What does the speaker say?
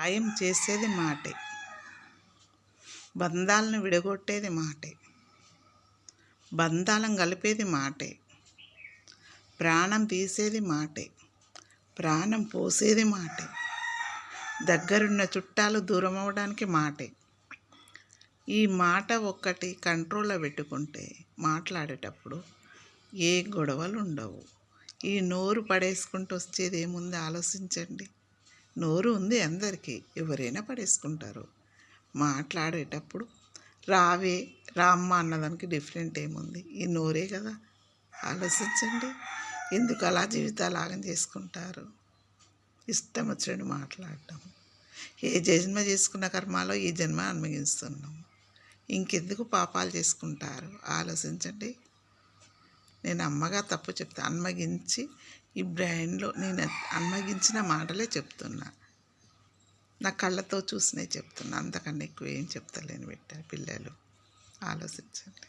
గాయం చేసేది మాటే, బంధాలను విడగొట్టేది మాటే, బంధాలను కలిపేది మాటే, ప్రాణం తీసేది మాటే, ప్రాణం పోసేది మాటే, దగ్గరున్న చుట్టాలు దూరం అవ్వడానికి మాటే. ఈ మాట ఒక్కటి కంట్రోల్లో పెట్టుకుంటే మాట్లాడేటప్పుడు ఏ గొడవలు ఉండవు. ఈ నోరు పడేసుకుంటూ వచ్చేది ఏముంది ఆలోచించండి. నోరు ఉంది అందరికీ, ఎవరైనా పడేసుకుంటారు. మాట్లాడేటప్పుడు రావే రామ్మ అన్నదానికి డిఫరెంట్ ఏముంది, ఈ నోరే కదా. ఆలోచించండి, ఎందుకు అలా జీవితాలు ఆగం చేసుకుంటారు. ఇష్టం వచ్చినట్టు మాట్లాడటం. ఏ జన్మ చేసుకున్న కర్మాలో ఈ జన్మ అనుభవిస్తున్నాం, ఇంకెందుకు పాపాలు చేసుకుంటారు. ఆలోచించండి. నేను అమ్మగా తప్పు చెప్తా, అన్మగించి ఈ బ్రెయిన్లో నేను అన్మగించిన మాటలే చెప్తున్నా, నా కళ్ళతో చూసినవి చెప్తున్నా, అంతకన్నా ఎక్కువ ఏం చెప్తలేను బిడ్డ. పిల్లలు ఆలోచించండి.